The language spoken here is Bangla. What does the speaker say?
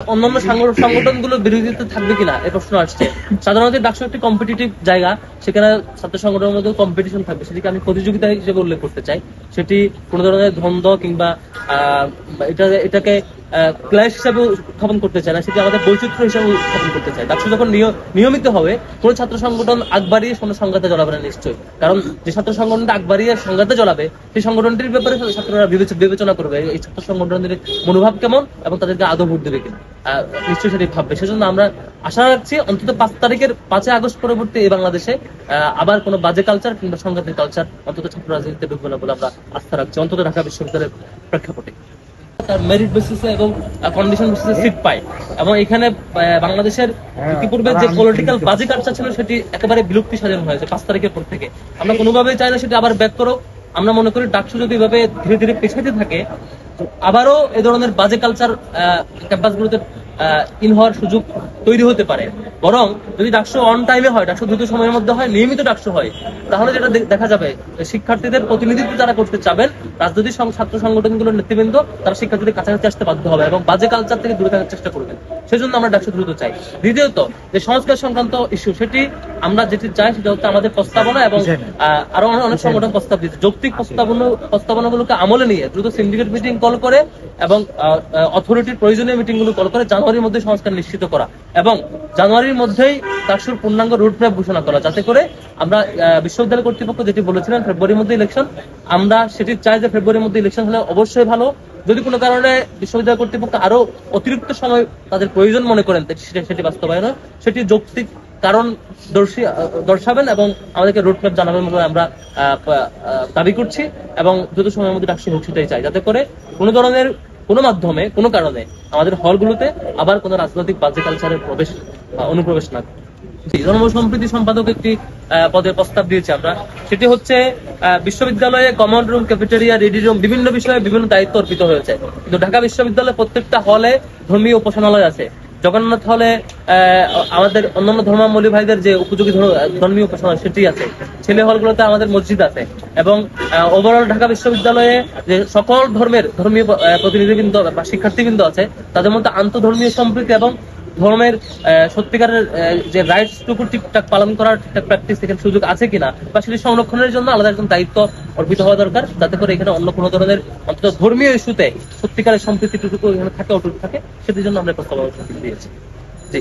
অন্যান্য সংগঠনগুলোর বিরোধিতা থাকবে কিনা এই প্রশ্ন আসছে। সাধারণত ডাকসু একটি কম্পিটিটিভ জায়গা, সেখানে ছাত্র সংগঠনের মধ্যে কম্পিটিশন থাকবে, সেটিকে আমি প্রতিযোগিতা হিসেবে উল্লেখ করতে চাই। সেটি কোন ধরনের দ্বন্দ্ব কিংবা এটাকে ক্লাস হিসাবে উত্থাপন করতে চাই না, সেটি আমাদের বৈচিত্র্য হিসাবে উত্থাপন করতে চাই। ডাকসু যখন নিয়মিত হবে, কোন ছাত্র সংগঠন আগ বাড়িয়ে কোনো সংঘাতে জড়াবে না নিশ্চয়ই। কারণ যে ছাত্র সংগঠনটা আগ বাড়িয়ে সংঘাতে জড়াবে, সেই সংগঠনটির ব্যাপারে ছাত্ররা বিবেচনা করবে এই ছাত্র সংগঠনের মনোভাব কেমন এবং তাদেরকে আদৌ ভোট দেবে কিনা, নিশ্চয়ই সেটি ভাববে। সেজন্য আমরা আশা রাখছি অন্তত 5 আগস্ট পরবর্তী এই বাংলাদেশে আবার কোনো বাজে কালচার কিংবা সংঘাতের কালচার অন্তত ছাত্র রাজনীতিতে ঢুকবে না বলে আমরা আস্থা রাখছি, অন্তত ঢাকা বিশ্ববিদ্যালয়ের প্রেক্ষাপটে। তার মেরিট বেসিসে এবং কন্ডিশন বেসিসে সিট পায়, এবং এখানে বাংলাদেশের ইতিপূর্বে যে পলিটিক্যাল বাজে কালচার ছিল সেটি একেবারে বিলুপ্তি সাধন হয়েছে 5 তারিখের পর থেকে। আমরা কোনোভাবেই চাই না সেটি আবার ব্যাক করো। আমরা মনে করি ডাকসু যদি এভাবে ধীরে ধীরে পেছাতে থাকে, আবারও এ ধরনের বাজে কালচার ক্যাম্পাসগুলোতে ইন হওয়ার সুযোগ তৈরি হতে পারে। বরং যদি ডাকসু অন টাইমে হয়, ডাকসু দ্রুত সময়ের মধ্যে হয়, নিয়মিত ডাকসু হয়, তাহলে যেটা দেখা যাবে শিক্ষার্থীদের প্রতিনিধিত্ব যারা করতে চাবেন, রাজনৈতিক ছাত্র সংগঠনগুলোর নেতৃবৃন্দ, তারা শিক্ষার্থীদের কাছাকাছি আসতে বাধ্য হবে এবং বাজে কালচার থেকে দূরে থাকার চেষ্টা করবেন। সেজন্য আমরা ডাকসু দ্রুত চাই। দ্বিতীয়ত, যে সংস্কার সংক্রান্ত ইস্যু, সেটি আমরা যেটি চাই সেটা হচ্ছে আমাদের প্রস্তাবনা এবং আরো অনেক সংগঠন প্রস্তাব দিচ্ছে, যৌক্তিক প্রস্তাবনাগুলোকে আমলে নিয়ে দ্রুত সিন্ডিকেট মিটিং কল করে এবং অথরিটির প্রয়োজনীয় মিটিং গুলো কল করে জানুয়ারির মধ্যে সংস্কার নিশ্চিত করা এবং জানুয়ারির মধ্যেই ডাকসুর পূর্ণাঙ্গ রুটম্যাপ ঘোষণা করা, যাতে করে আমরা বিশ্ববিদ্যালয় কর্তৃপক্ষ যেটি বলেছিলেন ফেব্রুয়ারির মধ্যে ইলেকশন, আমরা সেটি চাই যে ফেব্রুয়ারির মধ্যে ইলেকশন হলে অবশ্যই ভালো। যদি কোনো কারণে বিশ্ববিদ্যালয় কর্তৃপক্ষ আরো অতিরিক্ত সময় তাদের প্রয়োজন মনে করেন সেটি বাস্তবায়ন হয়, সেটি যৌক্তিক কারণ দর্শাবেন এবং আমাদেরকে রুটম্যাপ জানাবেন বলে আমরা দাবি করছি এবং দ্রুত সময়ের মধ্যে ডাকসু হোক সেটাই চাই, যাতে করে কোনো ধরনের কোনো মাধ্যমে কোনো কারণে আমাদের হলগুলোতে আবার কোনো রাজনৈতিক বাজে কালচারের অনুপ্রবেশ না। জনসম্প্রীতি সম্পাদক একটি পদের প্রস্তাব দিয়েছি আমরা, সেটি হচ্ছে বিশ্ববিদ্যালয়ে common room, cafeteria, ready room, বিভিন্ন বিষয়ে বিভিন্ন দায়িত্ব অর্পিত হয়েছে, কিন্তু ঢাকা বিশ্ববিদ্যালয়ে প্রত্যেকটা হলে ধর্মীয় উপাসনালয় আছে। জগন্নাথ হলে আমাদের অন্যান্য ধর্মাবলম্বী ভাইদের যে উপযোগী ধর্মীয় উপাসনালয় সেটি আছে, ছেলে হলগুলোতে আমাদের মসজিদ আছে এবং ওভারঅল ঢাকা বিশ্ববিদ্যালয়ে যে সকল ধর্মের ধর্মীয় প্রতিনিধিবৃন্দ বা শিক্ষার্থীবৃন্দ আছে, তাদের মধ্যে আন্তঃধর্মীয় সম্প্রীতি এবং ধর্মের সত্যিকারের যে রাইটস টুকু ঠিকঠাক পালন করার ঠিকঠাক প্র্যাকটিস এখানে সুযোগ আছে কিনা বা সেটি সংরক্ষণের জন্য আলাদা একজন দায়িত্ব অর্পিত হওয়া দরকার, যাতে করে এখানে অন্য কোনো ধরনের অন্তত ধর্মীয় ইস্যুতে সত্যিকারের সম্প্রীতিটুকু এখানে থাকে, অটুট থাকে। সেটির জন্য আমরা প্রস্তাব দিয়েছি। জি।